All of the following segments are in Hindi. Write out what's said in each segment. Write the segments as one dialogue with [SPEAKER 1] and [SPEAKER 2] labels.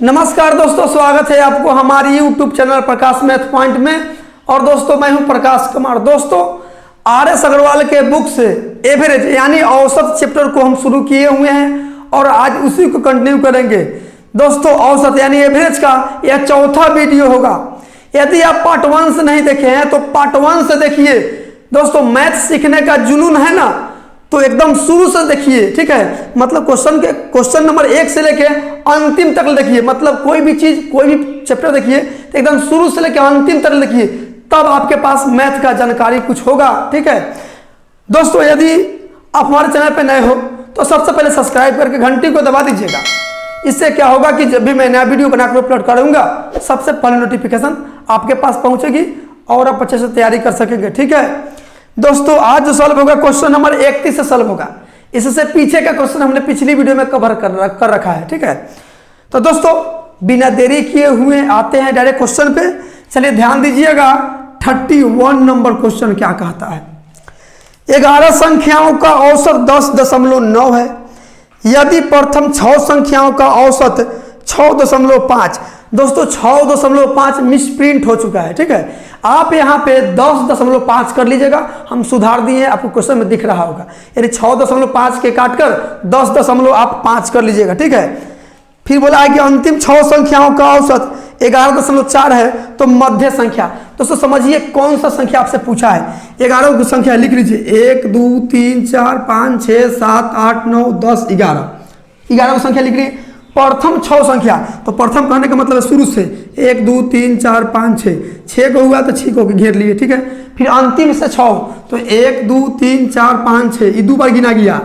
[SPEAKER 1] नमस्कार दोस्तों, स्वागत है आपको हमारी YouTube चैनल प्रकाश मैथ पॉइंट में। और दोस्तों मैं हूं प्रकाश कुमार। दोस्तों RS अग्रवाल के बुक से एवरेज यानी औसत चैप्टर को हम शुरू किए हुए हैं और आज उसी को कंटिन्यू करेंगे। दोस्तों औसत यानी एवरेज का यह चौथा वीडियो होगा। यदि आप पार्ट 1 से नहीं देखे हैं तो पार्ट 1 से देखिए। दोस्तों मैथ सीखने का जुनून है ना, तो एकदम शुरू से देखिए, ठीक है। मतलब क्वेश्चन नंबर 1 से लेके अंतिम तक देखिए। मतलब कोई भी चीज, कोई भी चैप्टर देखिए तो एकदम शुरू से लेके अंतिम तक देखिए, तब आपके पास मैथ का जानकारी कुछ होगा, ठीक है। दोस्तों यदि आप हमारे चैनल पे नए हो तो सबसे पहले सब्सक्राइब करके घंटी को दबा दीजिएगा। इससे क्या होगा कि जब भी मैं नया वीडियो बनाकर अपलोड करूंगा सबसे पहले नोटिफिकेशन आपके पास पहुंचेगी और आप अच्छे से तैयारी कर सकेंगे, ठीक है। दोस्तों आज जो सॉल्व होगा क्वेश्चन नंबर 31 से सॉल्व होगा। इससे पीछे का क्वेश्चन हमने पिछली वीडियो में कवर कर रखा है, ठीक है। तो दोस्तों बिना देरी किए हुए आते हैं डायरेक्ट क्वेश्चन पे। चलिए ध्यान दीजिएगा, 31 नंबर क्वेश्चन क्या कहता है। 11 संख्याओं का औसत 10.9 है यदि प्रथम 6 संख्याओं का औसत 6.5। दोस्तों 6.5 मिसप्रिंट हो चुका है, ठीक है। आप यहाँ पे 10.5 कर लीजिएगा, हम सुधार दिए हैं, आपको क्वेश्चन में दिख रहा होगा। यानी 6.5 के काटकर 10.5 कर लीजिएगा, ठीक है। फिर बोला है कि अंतिम 6 संख्याओं का औसत 11.4 है तो मध्य संख्या। दोस्तों समझिए कौन सा संख्या आपसे पूछा है। 11 संख्या लिख लीजिए, 1 2 3 4 5 6 7 8 9 10 11। 11 संख्या लिख लीजिए। प्रथम 6 संख्या, तो प्रथम कहने का मतलब शुरू से 1 2 3 4 5 6 को हुआ तो 6 को घेर लिए, ठीक है। फिर अंतिम से 6, तो 1 2 3 4 5 6 ये 2 बार गिना गया,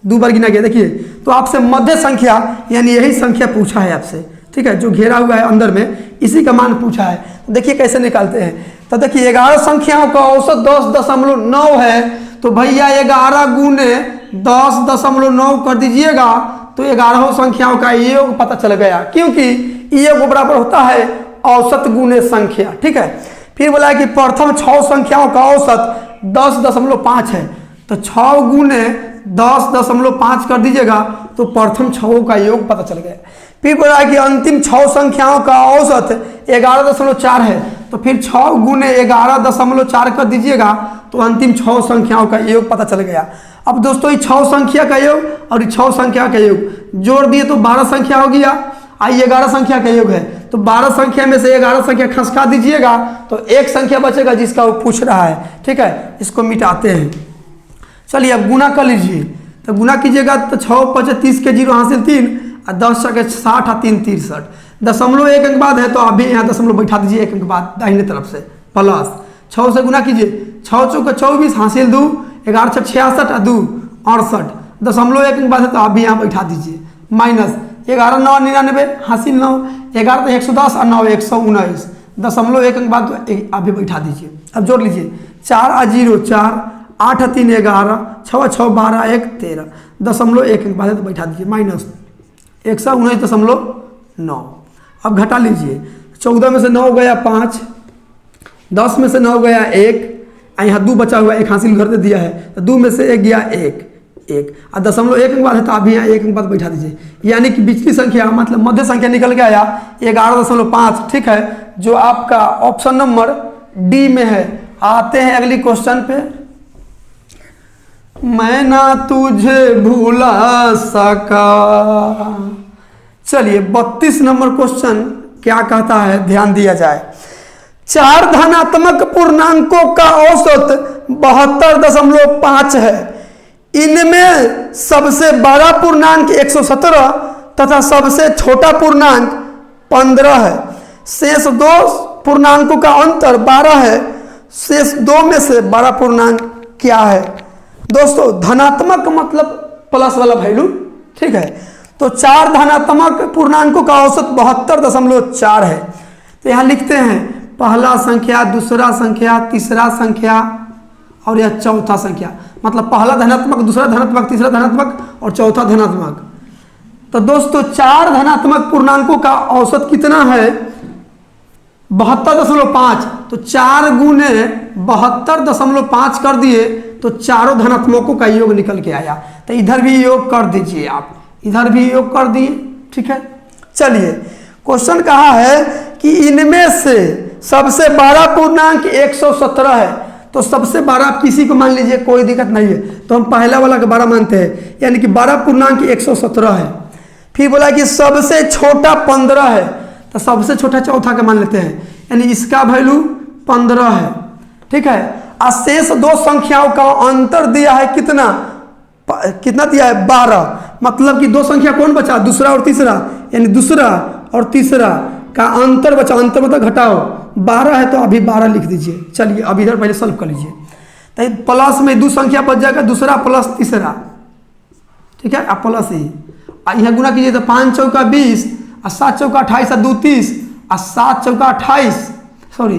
[SPEAKER 1] 2 बार गिना गया। देखिए तो आपसे मध्य संख्या यानी यही संख्या पूछा है आपसे, ठीक है। जो घेरा हुआ है अंदर में इसी का मान पूछा है। तो देखिए कैसे निकालते हैं। तो देखिए 11 संख्याओं का औसत 10.9 है, तो भैया 11 गुने 10.9 कर दीजिएगा तो 11 संख्याओं का योग पता चल गया, क्योंकि योग बराबर होता है औसत गुने संख्या, ठीक है। फिर बोला है कि प्रथम 6 संख्याओं का औसत 10.5 है, तो 6 गुने 10.5 कर दीजिएगा तो प्रथम 6 का योग पता चल गया। फिर बोला है कि अंतिम 6 संख्याओं का औसत 11.4 है, तो फिर 6 गुने 11.4 कर दीजिएगा तो अंतिम 6 संख्याओं का योग पता चल गया। अब दोस्तों ये 6 संख्या का योग और 6 संख्या का योग जोड़ दिए तो 12 संख्या हो गया। आई 11 संख्या का योग है, तो 12 संख्या में से 11 संख्या खसका दीजिएगा तो एक संख्या बचेगा जिसका वो पूछ रहा है, ठीक है। इसको मिटाते हैं। चलिए अब गुना कर लीजिए। तो गुना कीजिएगा तो 6 5 30 के 0 हासिल 3 और 10 के 60 और 3 63। दशमलव एक अंक बाद है तो आप भी यहाँ दशमलव बैठा दीजिए एक अंक बाद दाहिने तरफ से, प्लस 6 से गुना कीजिए। 6 चौके 24 हासिल 2, 11 6 66 और 2 68। दशमलव एक अंक बाद है तो आप भी यहाँ बैठा दीजिए, माइनस 11 9 99 हासिल 9, 11 तो 110 और 9 119। दशमलव एक अंक बाद तो आप भी बैठा दीजिए। अब जोड़ लीजिए, 4 और 0 4, 8 और 3 11, 6 6 12 1 13। दशमलव एक अंक बाद है तो बैठा दीजिए, माइनस 119.9। अब घटा लीजिए, 14 में से 9 गया 5, 10 में से 9 गया 1, यहाँ 2 बचा हुआ 1 हासिल कर दे दिया है, तो 2 में से 1 गया 1 और दशमलव एक अंक बाद है तो आप भी यहाँ 1 अंक बाद बैठा दीजिए। यानी कि बिचली संख्या मतलब मध्य संख्या निकल के आया 11.5, ठीक है, जो आपका ऑप्शन नंबर डी में है। आते हैं अगली क्वेश्चन पे। मैं ना तुझे भूला सका। चलिए 32 नंबर क्वेश्चन क्या कहता है, ध्यान दिया जाए। 4 धनात्मक पूर्णांकों का औसत 72.5 है। इनमें सबसे बड़ा पूर्णांक 117 तथा सबसे छोटा पूर्णांक 15 है। शेष 2 पूर्णांकों का अंतर 12 है। शेष 2 में से बड़ा पूर्णांक क्या है। दोस्तों धनात्मक मतलब प्लस वाला वैल्यू, ठीक है। तो 4 धनात्मक पूर्णांकों का औसत 72.4 है। तो यहाँ लिखते हैं पहला संख्या, दूसरा संख्या, तीसरा संख्या और यह चौथा संख्या। मतलब पहला धनात्मक, दूसरा धनात्मक, तीसरा धनात्मक और चौथा धनात्मक। तो दोस्तों 4 धनात्मक पूर्णांकों का औसत कितना है, 72.5। तो 4 गुने 72.5 कर दिए तो चारों धनात्मकों का योग निकल के आया। तो इधर भी योग कर दीजिए, आप इधर भी योग कर दिए, ठीक है। चलिए क्वेश्चन कहा है कि इनमें से सबसे बड़ा पूर्णांक 117 है। तो सबसे बड़ा आप किसी को मान लीजिए, कोई दिक्कत नहीं है। तो हम पहला वाला का 12 मानते हैं, यानी कि 12 पूर्णांक 117 है। फिर बोला कि सबसे छोटा 15 है, तो सबसे छोटा चौथा का मान लेते हैं, यानी इसका वैल्यू 15 है। ठीक है। शेष दो संख्याओं का अंतर दिया है कितना, कितना दिया है 12। मतलब कि दो संख्या कौन बचा, दूसरा और तीसरा, यानी दूसरा और तीसरा का अंतर बचा। अंतर मतलब घटाओ, 12 है तो अभी 12 लिख दीजिए। चलिए अब इधर पहले सॉल्व कर लीजिए। तो प्लस में दो संख्या बच जाएगा, दूसरा प्लस तीसरा। ठीक है, अब प्लस ही यहाँ गुना कीजिए तो 5 चौका 20 और 7 चौका 28 और 2 30 और 7 चौका 28, सॉरी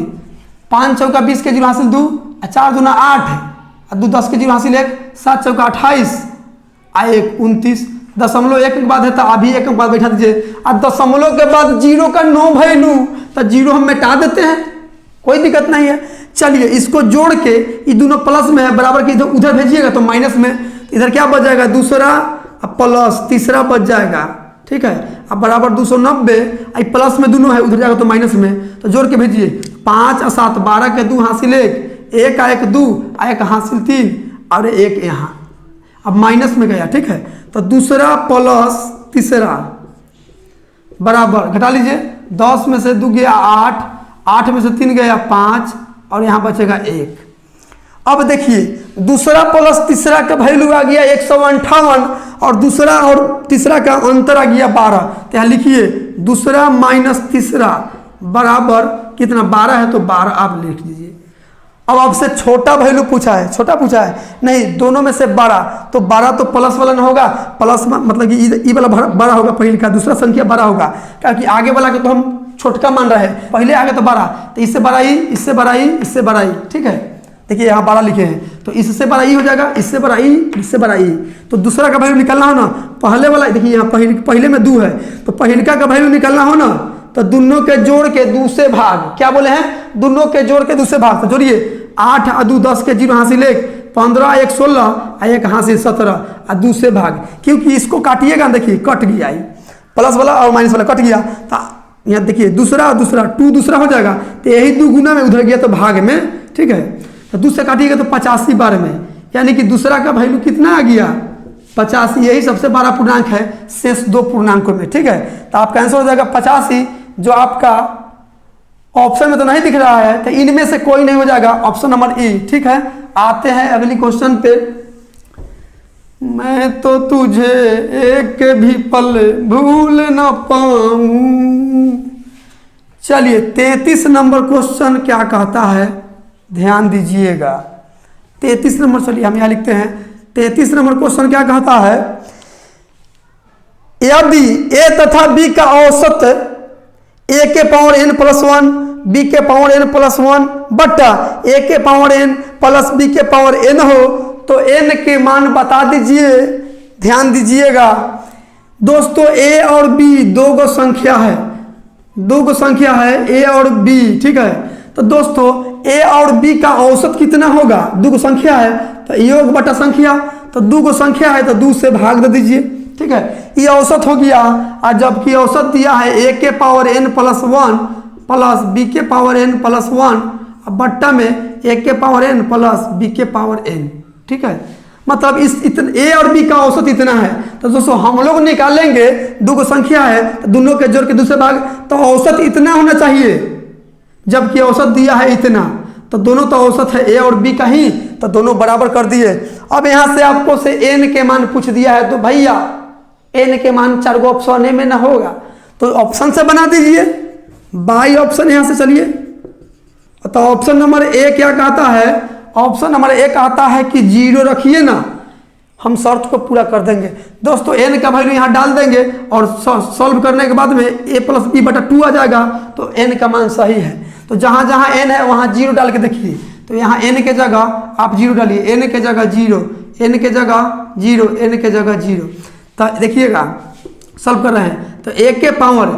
[SPEAKER 1] 5 चौका 20 के जीरो हासिल 2 और 4 दूना 8 और 2 10 के जीरो हासिल 1, 7 चौका 28 और 1 29। दशमलव एक के बाद है तो अभी एक के बाद बैठा दीजिए। और दशमलव के बाद जीरो का नो वैल्यू, तो जीरो हम मिटा देते हैं, कोई दिक्कत नहीं है। चलिए इसको जोड़ के, ये दोनों प्लस में है, बराबर के इधर उधर भेजिएगा तो माइनस में, इधर क्या बच जाएगा, दूसरा अब प्लस तीसरा बच जाएगा। ठीक है, अब बराबर 290, प्लस में दोनों है, उधर जाएगा तो माइनस में, तो जोड़ के भेजिए। 5 और 7 12 के 2 हासिल 1, 1 का 1 2 और 1 हासिल 3 और 1 यहाँ, अब माइनस में गया। ठीक है, तो दूसरा प्लस तीसरा बराबर, घटा लीजिए, 10 में से 2 गया 8, 8 में से 3 गया 5 और यहाँ बचेगा 1। अब देखिए दूसरा प्लस तीसरा का वैल्यू आ गया 158 और दूसरा और तीसरा का अंतर आ गया 12। तो यहाँ लिखिए दूसरा माइनस तीसरा बराबर कितना, 12 है तो 12 आप लिख दीजिए। अब आपसे छोटा वैल्यू पूछा है, छोटा पूछा है नहीं, दोनों में से बड़ा, तो 12 तो प्लस वाला ना होगा, प्लस मतलब कि ई वाला बड़ा होगा, पहले का दूसरा संख्या बड़ा होगा, क्योंकि आगे वाला के तो हम छोटका मान रहे हैं, पहले आगे तो 12, तो इससे बड़ा ई, इससे बड़ा ई, इससे बड़ा ई। ठीक है, देखिए यहाँ 12 लिखे हैं, तो इससे बड़ा ई हो जाएगा, इससे बड़ा ई, इससे बड़ा ई। तो दूसरा का वैल्यू निकालना हो ना, पहले वाला देखिए यहाँ पहले में 2 है, तो पहिलका का वैल्यू निकालना हो ना, तो दोनों के जोड़ के दूसरे भाग, क्या बोले हैं, दोनों के जोड़ के दूसरे भाग, तो जोड़िए 8 और 2 10 के जीरो हासिल 1, 15 1 16 और 1 हासिल 17 और दूसरे भाग, क्योंकि इसको काटिएगा देखिए कट गया, प्लस वाला और माइनस वाला कट गया, तो यहाँ देखिए दूसरा और दूसरा 2 दूसरा हो जाएगा, तो यही 2 गुना में उधर गया तो भाग में। ठीक है, तो दूसरे काटिएगा तो 85 बार में, यानी कि दूसरा का वैल्यू कितना आ गया 85, यही सबसे बड़ा पूर्णांक है शेष 2 पूर्णांकों में। ठीक है, तो आपका आंसर हो जाएगा 85, जो आपका ऑप्शन में तो नहीं दिख रहा है, तो इनमें से कोई नहीं हो जाएगा, ऑप्शन नंबर ई। ठीक है, आते हैं अगली क्वेश्चन पे। मैं तो तुझे एक भी पल भूल न पाऊं। चलिए 33 नंबर क्वेश्चन क्या कहता है, ध्यान दीजिएगा। 33 नंबर, चलिए हम यहाँ लिखते हैं 33 नंबर क्वेश्चन क्या कहता है, यदि ए तथा बी का औसत ए के पावर n प्लस 1 बी के पावर n प्लस 1 बटा ए के पावर n प्लस बी के पावर n हो, तो n के मान बता दीजिए। ध्यान दीजिएगा दोस्तों, a और b दो गो संख्या है, दो गो संख्या है a और b। ठीक है, तो दोस्तों a और b का औसत कितना होगा, दो गो संख्या है तो योग बटा संख्या, तो दो गो संख्या है तो 2 से भाग दे दीजिए। ठीक है, ये औसत हो गया, और जबकि औसत दिया है a के power n plus 1 plus b के पावर n प्लस 1 बट्टा में a के पावर n प्लस b के पावर n। ठीक है, मतलब इस a और b का औसत इतना है, तो दोस्तों हम लोग निकालेंगे, दो गो संख्या है तो दोनों के जोड़ के दूसरे भाग, तो औसत इतना होना चाहिए, जबकि औसत दिया है इतना, तो दोनों तो औसत है a और b का ही, तो दोनों बराबर कर दिए। अब यहाँ से आपको से n के मान पूछ दिया है, तो भैया n के मान 4 गो ऑप्शन ए में ना होगा, तो ऑप्शन से बना दीजिए, बाई ऑप्शन यहाँ से। चलिए तो ऑप्शन नंबर ए क्या कहता है, ऑप्शन नंबर ए कहता है कि 0 रखिए ना, हम शर्त को पूरा कर देंगे। दोस्तों n का वैल्यू यहाँ डाल देंगे और सॉल्व करने के बाद में a प्लस बी बटा 2 आ जाएगा, तो n का मान सही है। तो जहाँ जहाँ n है वहाँ 0 डाल के देखिए, तो यहाँ n के जगह आप 0 डालिए, n के जगह 0, n के जगह 0, n के जगह 0। तो देखिएगा सॉल्व कर रहे हैं, तो a के पावर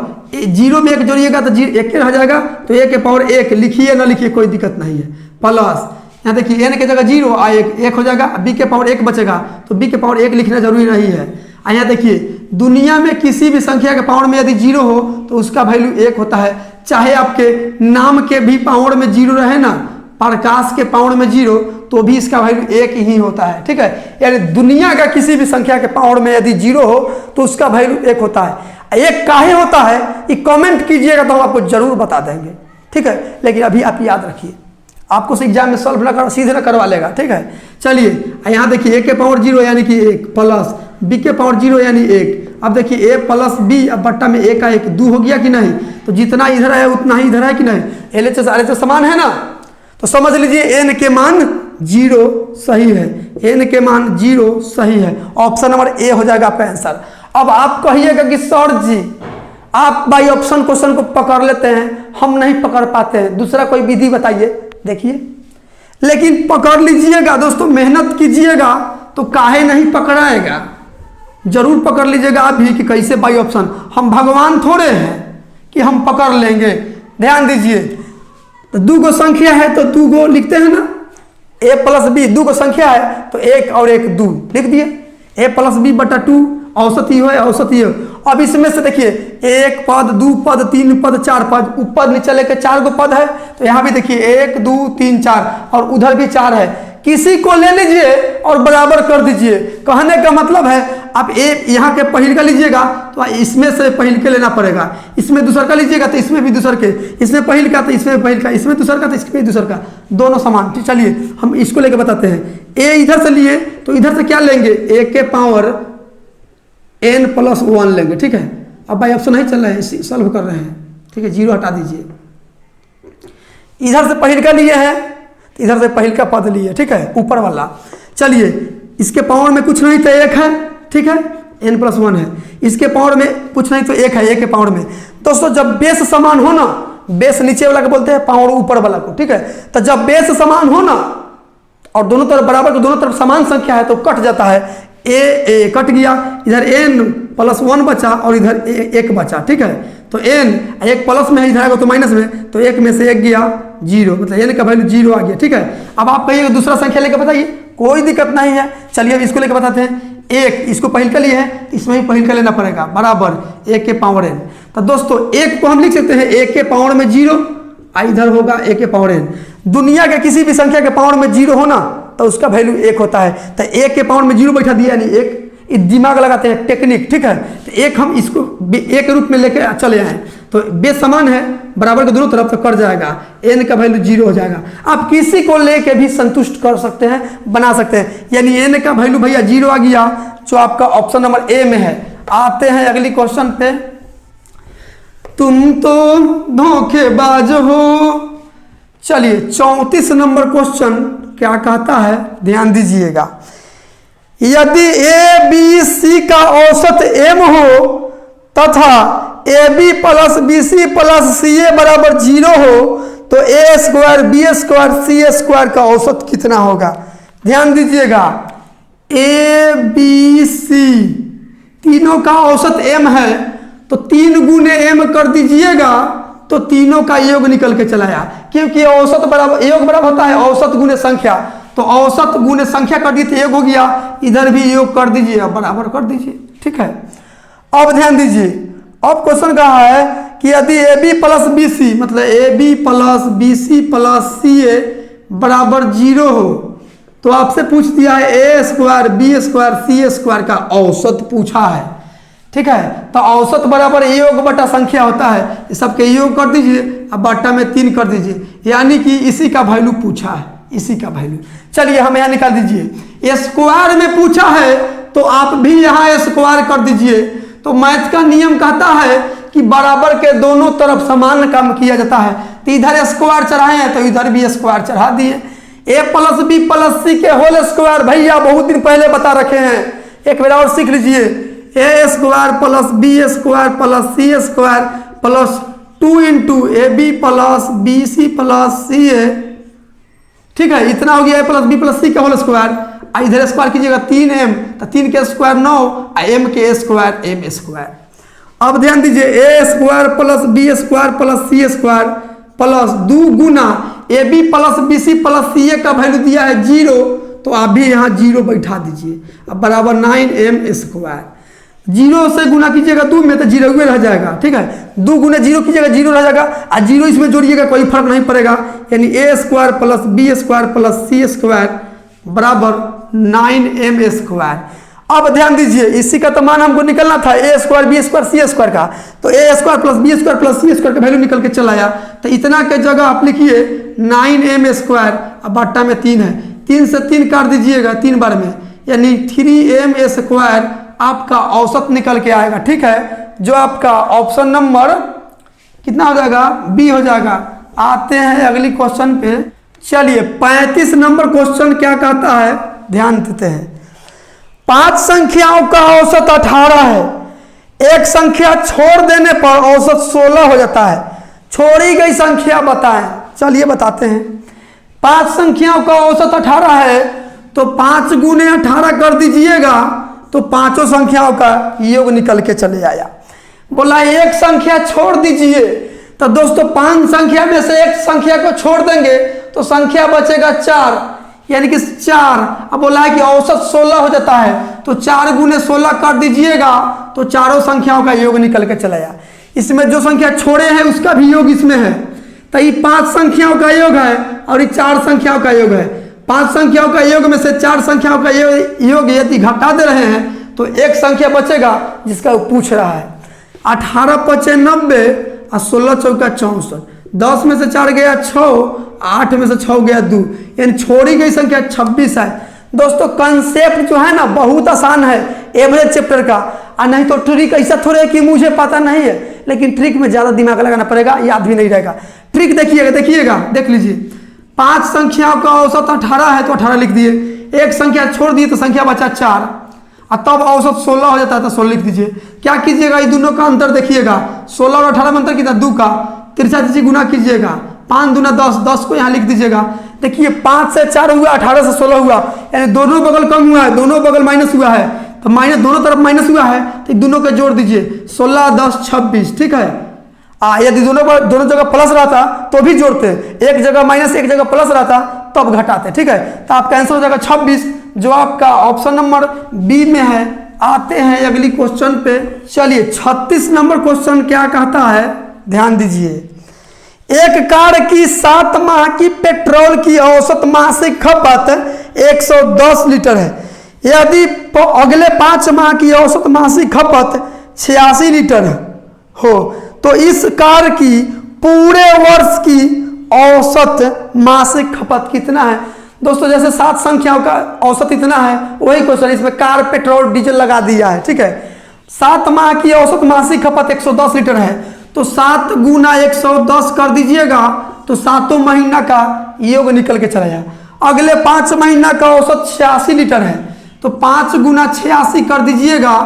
[SPEAKER 1] 0 में 1 जोड़िएगा तो 1 रह जाएगा, तो a के पावर 1 लिखिए ना लिखिए कोई दिक्कत नहीं है, प्लस यहाँ देखिए n के जगह 0 और 1 हो जाएगा, b के पावर 1 बचेगा, तो b के पावर 1 लिखना जरूरी नहीं है। यहाँ देखिए दुनिया में किसी भी संख्या के पावर में यदि 0 हो तो उसका वैल्यू 1 होता है। चाहे आपके नाम के भी पावर में 0 रहे ना, प्रकाश के पावर में 0, तो भी इसका वैल्यू 1 ही होता है। ठीक है, यानी दुनिया का किसी भी संख्या के पावर में यदि 0 हो तो उसका वैल्यू 1 होता है। 1 काहे होता है ये कमेंट कीजिएगा तो हम आपको जरूर बता देंगे। ठीक है, लेकिन अभी आप याद रखिए, आपको एग्जाम में सॉल्व ना कर सीधे ना करवा लेगा। ठीक है, चलिए यहाँ देखिए a के पावर 0 यानी कि 1 प्लस b के पावर 0 यानी 1। अब देखिए a प्लस b, अब बट्टा में a का 1 2 हो गया कि नहीं, तो जितना इधर है उतना ही इधर है कि नहीं, LHS RHS समान है ना, तो समझ लीजिए n के मान 0 सही है, n के मान 0 सही है। ऑप्शन नंबर ए हो जाएगा आपका आंसर। अब आप कहिएगा कि सर जी आप बाई ऑप्शन क्वेश्चन को पकड़ लेते हैं, हम नहीं पकड़ पाते हैं, दूसरा कोई विधि बताइए। देखिए, लेकिन पकड़ लीजिएगा दोस्तों, मेहनत कीजिएगा तो काहे नहीं पकड़ाएगा, जरूर पकड़ लीजिएगा आप भी कि कैसे बाई ऑप्शन। हम भगवान थोड़े हैं कि हम पकड़ लेंगे। ध्यान दीजिए, तो 2 गो संख्या है तो 2 गो लिखते हैं ना, a प्लस बी 2 गो संख्या है तो 1 और 1 2 लिख दिए, a प्लस बी बटा 2, औसत ही हो औसत ही हो। अब इसमें से देखिए 1 पद 2 पद 3 पद 4 पद, ऊपर नीचे लेके 4 गो पद है, तो यहाँ भी देखिए 1 2 3 4 और उधर भी 4 है। किसी को ले लीजिए और बराबर कर दीजिए। कहने का मतलब है आप एक यहाँ के पहिल का लीजिएगा तो इसमें से पहिल के लेना पड़ेगा, इसमें दूसर का लीजिएगा तो इसमें भी दूसर के, इसमें पहिल का तो इसमें पहिल का, इसमें दूसर का तो इसमें दूसर का, दोनों समान। ठीक, चलिए हम इसको लेके बताते हैं। a इधर से लिए तो इधर से क्या लेंगे, a के पावर n प्लस 1 लेंगे। ठीक है, अब भाई ऑप्शन नहीं चल रहा है, सॉल्व कर रहे हैं। ठीक है, 0 हटा दीजिए। इधर से पहिल का लिए है तो इधर से पहिल का पद लिए। ठीक है, ऊपर वाला। चलिए इसके पावर में कुछ नहीं तो 1 है। ठीक है, n प्लस 1 है, इसके पावर में कुछ नहीं तो 1 है, 1 के पावर में। दोस्तों जब बेस समान हो ना, बेस नीचे वाला को बोलते हैं, पावर ऊपर वाला को। ठीक है, तो जब बेस समान हो ना और दोनों तरफ बराबर को, दोनों तरफ समान संख्या है तो कट जाता है, a कट गया, इधर n प्लस 1 बचा और इधर 1 बचा। ठीक है, तो n 1 प्लस में है, इधर आएगा तो माइनस में, तो 1 में से 1 गया 0, मतलब n का वैल्यू 0 आ गया। ठीक है, अब आप कहिएगा दूसरा संख्या लेकर बताइए, कोई दिक्कत नहीं है। चलिए अब इसको लेकर बताते हैं। 1 इसको पहिल का लिए है तो इसमें भी पहिल का लेना पड़ेगा, बराबर 1 के पावर n। तो दोस्तों 1 को हम लिख सकते हैं 1 के पावर में 0, इधर होगा 1 के पावर n। दुनिया के किसी भी संख्या के पावर में 0 होना तो उसका वैल्यू 1 होता है। तो 1 के पावर में 0 बैठा दिया यानी 1, दिमाग लगाते हैं, टेक्निक। ठीक है, तो 1 हम इसको 1 के रूप में लेके चले आए, तो बेस समान है, बराबर के दोनों तरफ तो कट जाएगा, n का वैल्यू 0 हो जाएगा। आप किसी को लेके भी संतुष्ट कर सकते हैं, बना सकते हैं, यानी n का वैल्यू भैया 0 आ गया, जो आपका ऑप्शन नंबर ए में है। आते हैं अगली क्वेश्चन पे। तुम तो धोखेबाज हो। चलिए 34 नंबर क्वेश्चन क्या कहता है, ध्यान दीजिएगा। यदि ए बी सी का औसत m हो तथा A B plus B C plus C A बराबर 0 हो तो A square B square C square का औसत कितना होगा। ध्यान दीजिएगा, ए बी सी तीनों का औसत m है तो 3 गुने m कर दीजिएगा तो तीनों का योग निकल के चला आया, क्योंकि औसत बराबर योग बराबर होता है औसत गुने संख्या, तो औसत गुने संख्या कर दी तो योग हो गया, इधर भी योग कर दीजिए, बराबर कर दीजिए। ठीक है, अब ध्यान दीजिए, अब क्वेश्चन कहा है कि यदि A B plus B C, मतलब A B plus B C plus C A बराबर 0 हो तो आपसे पूछ दिया है A square B square C square का औसत पूछा है। ठीक है, तो औसत बराबर योग बटा संख्या होता है, सबके योग कर दीजिए, अब बटा में 3 कर दीजिए, यानी कि इसी का वैल्यू पूछा है, इसी का वैल्यू। चलिए हम यहाँ निकाल दीजिए, स्क्वायर में पूछा है तो आप भी यहाँ स्क्वायर कर दीजिए। तो मैथ का नियम कहता है कि बराबर के दोनों तरफ समान काम किया जाता है, तो इधर स्क्वायर चढ़ाए हैं तो इधर भी स्क्वायर चढ़ा दिए। ए प्लस बी प्लस सी के होल स्क्वायर भैया बहुत दिन पहले बता रखे हैं, एक बार और सीख लीजिए। A square plus B square plus C square plus 2 into A B plus B C plus C A. ठीक है, इतना हो गया A plus B plus C का होल स्क्वायर। इधर स्क्वायर कीजिएगा 3m, तो 3 के स्क्वायर 9, m के स्क्वायर m स्क्वायर। अब ध्यान दीजिए, A square plus B square plus C square plus 2 गुना A B plus B C plus C A का वैल्यू दिया है 0, तो आप भी यहाँ 0 बैठा दीजिए, अब बराबर 9m स्क्वायर। जीरो से गुना कीजिएगा 2 में तो जीरो रह जाएगा, ठीक है। 2 गुना जीरो कीजिएगा, जीरो रह जाएगा, और जीरो इसमें जोड़िएगा कोई फर्क नहीं पड़ेगा, यानी a square plus b square plus c square बराबर 9m स्क्वायर। अब ध्यान दीजिए, इसी का तो मान हमको निकलना था a square b square c square का, तो a square plus b square plus c square का वैल्यू निकल के चला आया। तो इतना के जगह आप लिखिए 9m स्क्वायर, अब बट्टा में 3 है, 3 से 3 काट दीजिएगा 3 बार में, यानी 3m स्क्वायर आपका औसत निकल के आएगा, ठीक है, जो आपका ऑप्शन नंबर कितना हो जाएगा, बी हो जाएगा। आते हैं अगली क्वेश्चन पे। चलिए 35 नंबर क्वेश्चन क्या कहता है, ध्यान देते हैं। 5 संख्याओं का औसत 18 है, एक संख्या छोड़ देने पर औसत 16 हो जाता है, छोड़ी गई संख्या बताएं। चलिए बताते हैं। 5 संख्याओं का औसत 18 है, तो 5 गुने 18 कर दीजिएगा, तो पांचों संख्याओं का योग निकल के चले आया। बोला एक संख्या छोड़ दीजिए, तो दोस्तों 5 संख्या में से एक संख्या को छोड़ देंगे तो संख्या बचेगा 4, यानी कि 4। अब बोला है कि औसत 16 हो जाता है, तो 4 गुने 16 कर दीजिएगा, तो चारों संख्याओं का योग निकल के चला आया। इसमें जो संख्या छोड़े हैं उसका भी योग इसमें है, तो ये 5 संख्याओं का योग है और ये 4 संख्याओं का योग है। 5 संख्याओं का योग में से 4 संख्याओं का योग यदि घटा दे रहे हैं तो एक संख्या बचेगा जिसका वो पूछ रहा है। 18 पचे 90 और 16 चौका 64, 10 में से 4 गया 6, 8 में से 6 गया 2, यानी छोड़ी गई संख्या 26 है। दोस्तों कंसेप्ट जो है ना बहुत आसान है एवरेज चैप्टर का, और नहीं तो ट्रिक ऐसा थोड़े है कि मुझे पता नहीं है, लेकिन ट्रिक में ज़्यादा दिमाग लगाना पड़ेगा, याद भी नहीं रहेगा। ट्रिक देखिएगा, देख लीजिए। 5 संख्याओं का औसत 18 है, तो 18 लिख दिए, एक संख्या छोड़ दिए तो संख्या बचा 4, और तब औसत 16 हो जाता है, तो 16 लिख दीजिए। क्या कीजिएगा, ये दोनों का अंतर देखिएगा, 16 और 18 में अंतर कितना, 2 का, तिरछा तिरछी गुना कीजिएगा, 5 दूना 10, 10 को यहाँ लिख दीजिएगा। देखिए 5 से 4 हुआ, 18 से 16 हुआ, यानी दोनों बगल कम हुआ है, दोनों बगल माइनस हुआ है, तो माइनस दोनों तरफ माइनस हुआ है, तो दोनों के जोड़ दीजिए, 16 10 26, ठीक है। यदि दोनों जगह प्लस रहता तो भी जोड़ते, एक जगह माइनस एक जगह प्लस रहता तब घटाते, ठीक है। तो आपका आंसर हो जाएगा 26, जो आपका ऑप्शन नंबर बी में है। आते हैं अगली क्वेश्चन पे। चलिए 36 नंबर क्वेश्चन क्या कहता है, ध्यान दीजिए। एक कार की 7 माह की पेट्रोल की औसत मासिक खपत 110 लीटर है, यदि अगले 5 माह की औसत मासिक खपत 86 लीटर हो, तो इस कार की पूरे वर्ष की औसत मासिक खपत कितना है। दोस्तों जैसे 7 संख्याओं का औसत इतना है, वही क्वेश्चन इसमें कार पेट्रोल डीजल लगा दिया है, ठीक है। 7 माह की औसत मासिक खपत 110 लीटर है, तो 7 गुना 110 कर दीजिएगा, तो 7 महीना का योग निकल के चला जाए। अगले 5 महीना का औसत 86 लीटर है, तो 5 गुना 86 कर दीजिएगा,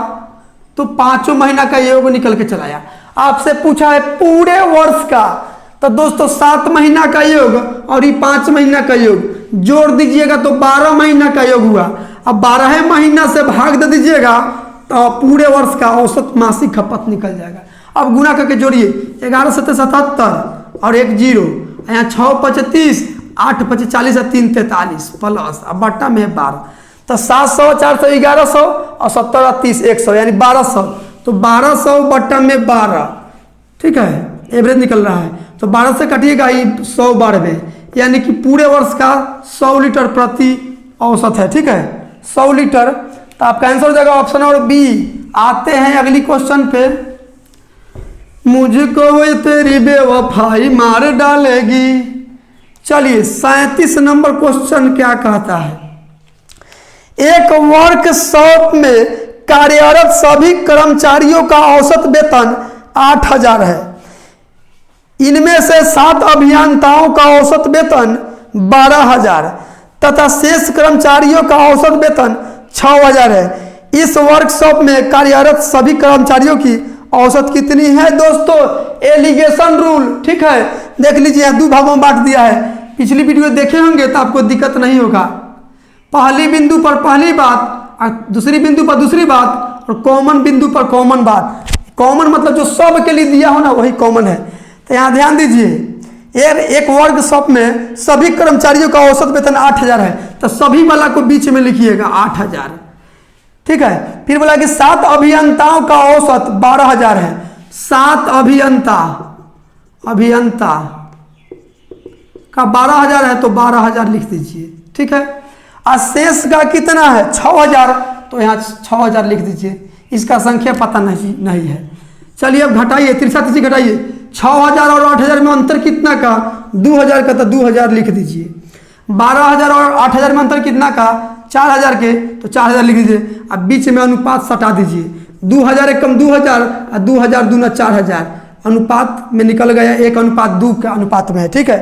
[SPEAKER 1] तो 5 महीना का योग निकल के चला जाए। आपसे पूछा है पूरे वर्ष का, तो दोस्तों 7 महीना का योग और ये 5 महीना का योग जोड़ दीजिएगा, तो 12 महीना का योग हुआ। अब 12 महीना से भाग दे दीजिएगा, तो पूरे वर्ष का औसत मासिक खपत निकल जाएगा। अब गुना करके जोड़िए, 11 7 77 और 1 0, यहाँ 6 5 30, 8 5 40 और 3 43 प्लस, अब बट्टा में 12, तो 700 400 1100 और 70 और 30 100, यानी 1200, तो 1200 बट्टा में 12, ठीक है, एवरेज निकल रहा है। तो 12 से कटिएगा ये 100 बार में, यानी कि पूरे वर्ष का 100 लीटर प्रति औसत है, ठीक है, 100 लीटर। तो आपका आंसर हो जाएगा ऑप्शन नंबर बी। आते हैं अगली क्वेश्चन पे। मुझको वो तेरी बेवफाई मार डालेगी। चलिए 37 नंबर क्वेश्चन क्या कहता है। एक वर्कशॉप में कार्यरत सभी कर्मचारियों का औसत वेतन 8000 है, इनमें से 7 अभियंताओं का औसत वेतन 12000 तथा शेष कर्मचारियों का औसत वेतन 6000 है। इस वर्कशॉप में कार्यरत सभी कर्मचारियों की औसत कितनी है। दोस्तों एलिगेशन रूल, ठीक है, देख लीजिए 2 भागों में बांट दिया है। पिछली वीडियो देखे होंगे तो आपको दिक्कत नहीं होगा। पहली बिंदु पर पहली बात और दूसरी बिंदु पर दूसरी बात और कॉमन बिंदु पर कॉमन बात। कॉमन मतलब जो सब के लिए दिया हो ना वही कॉमन है। तो यहाँ ध्यान दीजिए, एक वर्कशॉप में सभी कर्मचारियों का औसत वेतन 8000 है, तो सभी वाला को बीच में लिखिएगा 8000, ठीक है। फिर बोला कि 7 अभियंताओं का औसत 12,000 है। 7 अभियंता का 12,000 है तो 12,000 लिख दीजिए, ठीक है। और शेष का कितना है 6,000, तो यहाँ 6,000 लिख दीजिए। इसका संख्या पता नहीं है। चलिए अब घटाइए, तिरछा तिरछी घटाइए। 6,000 और 8,000 में अंतर कितना का 2,000 का, तो 2,000 लिख दीजिए। 12,000 और 8,000 में अंतर कितना का 4,000 के, तो 4,000 लिख दीजिए। अब बीच में अनुपात सटा दीजिए। 2,000 एक कम 2,000 और 2,000 दूना 4,000, अनुपात में निकल गया 1:2 का अनुपात में है, ठीक है।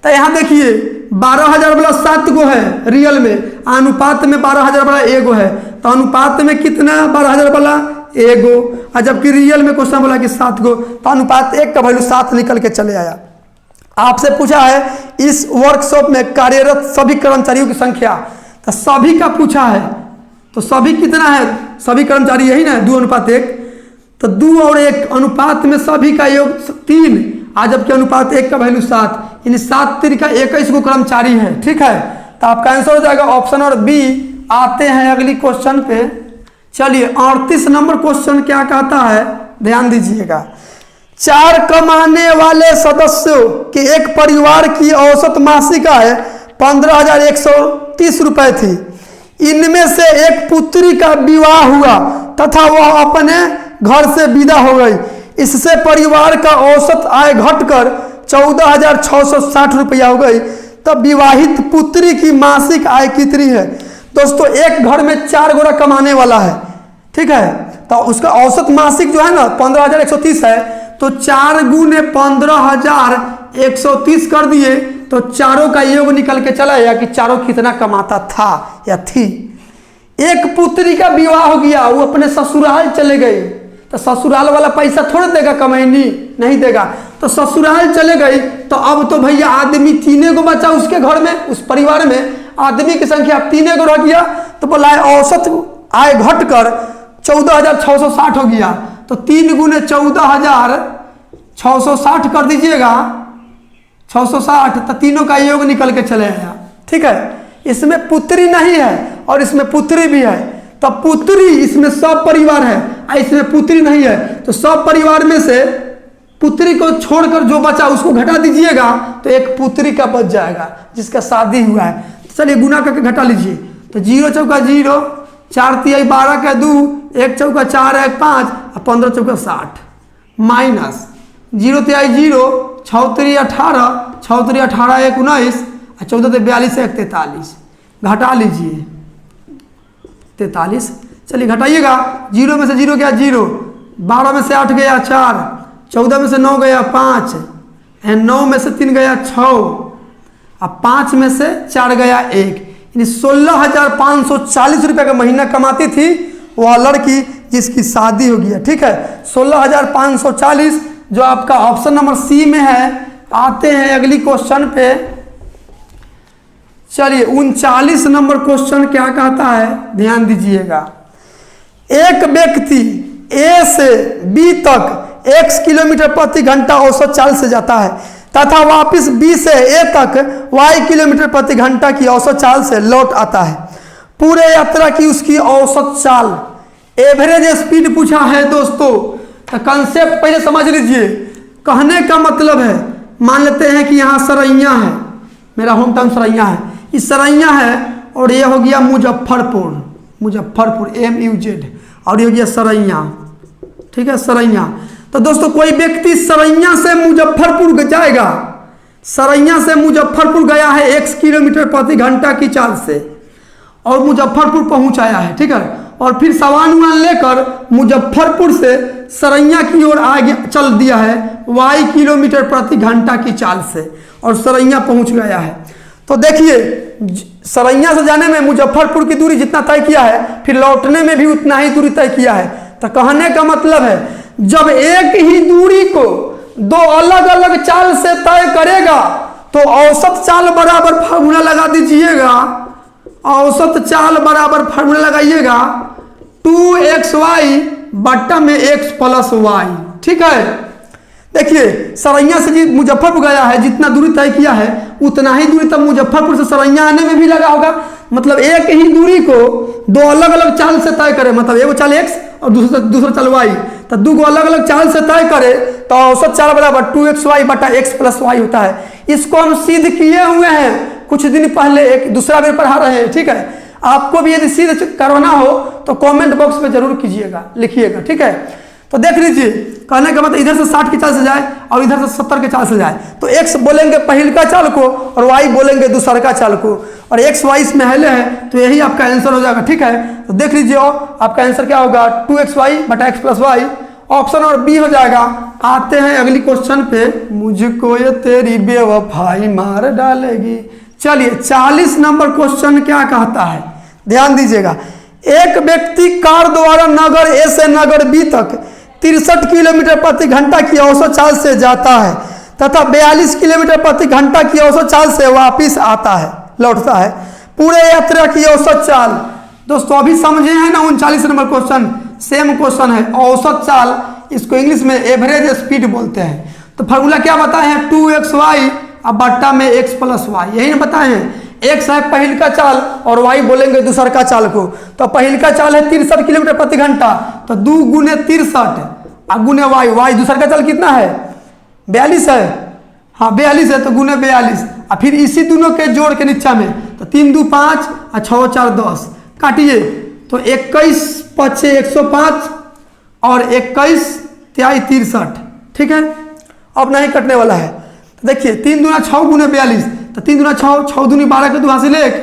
[SPEAKER 1] तो यहाँ देखिए 12,000 वाला 7 गो है रियल में, अनुपात में 12,000 वाला 1 गो है, तो अनुपात में कितना 12,000 वाला 1 गो, और जबकि रियल में क्वेश्चन बोला कि 7 गो, तो अनुपात 1 का वैल्यू 7 निकल के चले आया। आपसे पूछा है इस वर्कशॉप में कार्यरत सभी कर्मचारियों की संख्या, तो सभी का पूछा है, तो सभी कितना है, सभी कर्मचारी यही ना 2:1, तो 2 और 1 अनुपात में सभी का योग 3, आज जबकि अनुपात 1 का वैल्यू 7, यानी 7 3 का 21 गो कर्मचारी है, ठीक है। तो आपका आंसर हो जाएगा ऑप्शन और बी। आते हैं अगली क्वेश्चन पे। चलिए 38 नंबर क्वेश्चन क्या कहता है, ध्यान दीजिएगा। 4 कमाने वाले सदस्यों के एक परिवार की औसत मासिक आय 15,130 रुपए थी। इनमें से एक पुत्री का विवाह हुआ तथा वह अपने घर से विदा हो गई। इससे परिवार का औसत आय घटकर 14,660 रुपया हो गई। तब विवाहित पुत्री की मासिक आय कितनी है। दोस्तों एक घर में 4 गोरा कमाने वाला है, ठीक है, तो उसका औसत मासिक जो है ना 15,130 है, तो 4 गुने 15,130 कर दिए, तो चारों का योग निकल के चला या कि चारों कितना कमाता था या थी। एक पुत्री का विवाह हो गया, वो अपने ससुराल चले गए, तो ससुराल वाला पैसा थोड़ा देगा, कमैनी नहीं देगा, तो ससुराल चले गई। तो अब तो भैया आदमी 3 गो बचा उसके घर में, उस परिवार में आदमी की संख्या 3 गो रह गया, तो बोला औसत आय घटकर 14,660 हो गया। तो 3 गुने 14,660 कर दीजिएगा, 660, तो तीनों का योग निकल के चले आया, ठीक है। इसमें पुत्री नहीं है और इसमें पुत्री भी है, तो पुत्री इसमें सब परिवार है और इसमें पुत्री नहीं है, तो सब परिवार में से पुत्री को छोड़कर जो बचा उसको घटा दीजिएगा, तो एक पुत्री का बच जाएगा जिसका शादी हुआ है। तो चलिए गुना करके घटा लीजिए। तो 0 चौका 0, 4 तिहाई 12 का 2, 1 चौका 4 1 5 और 15 चौका 60, माइनस 0 तिहाई 0, 6 3 18, 6 3 18 1 19 और 14 42 1 43, घटा लीजिए 43। चलिए घटाइएगा, 0 में से 0 गया 0, 12 में से 8 गया 4, 14 में से 9 गया 5, 9 में से 3 गया 6 और 5 में से 4 गया 1, यानी 16,540 रुपये का महीना कमाती थी वह लड़की जिसकी शादी हो गई है, ठीक है। 16,540 जो आपका ऑप्शन नंबर सी में है। आते हैं अगली क्वेश्चन पे। चलिए 39 नंबर क्वेश्चन क्या कहता है, ध्यान दीजिएगा। एक व्यक्ति ए से बी तक x किलोमीटर प्रति घंटा औसत चाल से जाता है तथा वापस बी से ए तक y किलोमीटर प्रति घंटा की औसत चाल से लौट आता है। पूरे यात्रा की उसकी औसत चाल, एवरेज स्पीड पूछा है दोस्तों। तो कंसेप्ट पहले समझ लीजिए। कहने का मतलब है, मान लेते हैं कि यहाँ सरैया है, मेरा होम टाउन सरैया है, इस सरैया है और ये हो गया मुजफ्फरपुर, मुजफ्फरपुर MUZ, और ये हो गया सरैया, ठीक है, सरैया। तो दोस्तों कोई व्यक्ति सरैया से मुजफ्फरपुर जाएगा, सरैया से मुजफ्फरपुर गया है x किलोमीटर प्रति घंटा की चाल से और मुजफ्फरपुर पहुंच आया है, ठीक है, और फिर सामान लेकर मुजफ्फरपुर से सरैया की ओर आगे चल दिया है y किलोमीटर प्रति घंटा की चाल से और सरैया पहुंच गया है। तो देखिए सरैया से जाने में मुजफ्फरपुर की दूरी जितना तय किया है, फिर लौटने में भी उतना ही दूरी तय किया है। तो कहने का मतलब है जब एक ही दूरी को 2 अलग अलग चाल से तय करेगा तो औसत चाल बराबर फार्मूला लगा दीजिएगा, औसत चाल बराबर फार्मूला लगाइएगा 2xy बट्टा में x प्लस y, ठीक है। देखिए सरैया से जी मुजफ्फरपुर गया है, जितना दूरी तय किया है उतना ही दूरी तब मुजफ्फरपुर से सरैया आने में भी लगा होगा। मतलब एक ही दूरी को दो अलग अलग चाल से तय करे, मतलब एगो चाल x और दूसरा चाल y, तो दो गो अलग अलग चाल से तय करे तो औसत चाल बराबर 2xy बटा x प्लस y होता है। इसको हम सिद्ध किए हुए हैं कुछ दिन पहले, एक दूसरा भी पढ़ा रहे हैं। ठीक है, आपको भी यदि सिद्ध करवाना हो तो कमेंट बॉक्स में जरूर कीजिएगा, लिखिएगा। ठीक है, तो देख लीजिए, कहने का मतलब इधर से 60 की चाल से जाए और इधर से 70 की चाल से जाए तो x बोलेंगे पहल का चाल को और y बोलेंगे दूसरा का चाल को, और x y इसमें हेले है तो यही आपका आंसर हो जाएगा। ठीक है, तो देख लीजिए आपका आंसर क्या होगा, 2xy बटा x प्लस वाई, ऑप्शन और बी हो जाएगा। आते हैं अगली क्वेश्चन पे, मुझको ये तेरी बेवफाई मार डालेगी। चलिए 40 नंबर क्वेश्चन क्या कहता है, ध्यान दीजिएगा। एक व्यक्ति कार द्वारा नगर ए से नगर बी तक 63 किलोमीटर प्रति घंटा की औसत चाल से जाता है तथा 42 किलोमीटर प्रति घंटा की औसत चाल से वापिस आता है, लौटता है। पूरे यात्रा की औसत चाल, दोस्तों अभी समझे हैं ना 39 नंबर क्वेश्चन, सेम क्वेश्चन है। औसत चाल, इसको इंग्लिश में एवरेज स्पीड बोलते हैं। तो फार्मूला क्या बताए हैं, 2xy अब बट्टा में x प्लस वाई, यही ना बताए हैं। x है पहल का चाल और y बोलेंगे दूसरा का चाल को। तो पहल का चाल है 63 किलोमीटर प्रति घंटा, तो 2 गुने 63 और गुने y दूसरा का चाल कितना है 42 है, हाँ 42 है, तो गुने 42 और फिर इसी दोनों के जोड़ के नीचा में, तो 3 2 5 और 6 4 10, काटिए तो 21 5 105 और 21 3 63। ठीक है, अब नहीं कटने वाला है। तो देखिए 3 दूना 6 गुने 42, तो 3 दूना 6, 6 दूनी 12 के 2 हासिल 1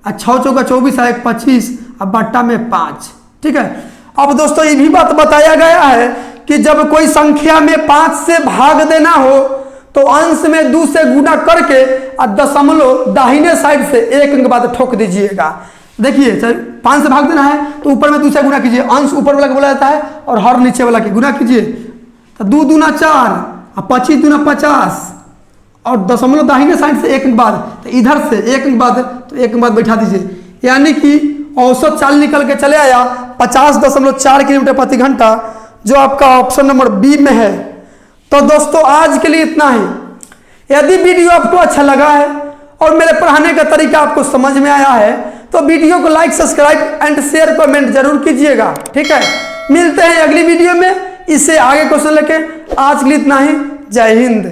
[SPEAKER 1] और 6 चौका 24 1 25 अब बट्टा में 5। ठीक है, अब दोस्तों ये भी बात बताया गया है कि जब कोई संख्या में 5 से भाग देना हो तो अंश में 2 से गुना करके और दशमलव दाहिने साइड से एक अंक बाद ठोक दीजिएगा। देखिए 5 से भाग देना है तो ऊपर में 2 से गुना कीजिए, अंश ऊपर वाला के बोला जाता है और हर नीचे वाला के गुना कीजिए। तो 2 दूना 4 और 25 दूना 50 और दशमलव दाहिने साइड से एक अंक बाद, तो इधर से एक अंक बाद, तो एक अंक बाद बैठा दीजिए, यानी कि औसत चाल निकल के चले आया 50.4 किलोमीटर प्रति घंटा, जो आपका ऑप्शन नंबर बी में है। तो दोस्तों आज के लिए इतना ही। यदि वीडियो आपको अच्छा लगा है और मेरे पढ़ाने का तरीका आपको समझ में आया है तो वीडियो को like subscribe and share comment जरूर कीजिएगा। ठीक है, मिलते हैं अगली वीडियो में इससे आगे क्वेश्चन लेके। आज के लिए इतना ही, जय हिंद।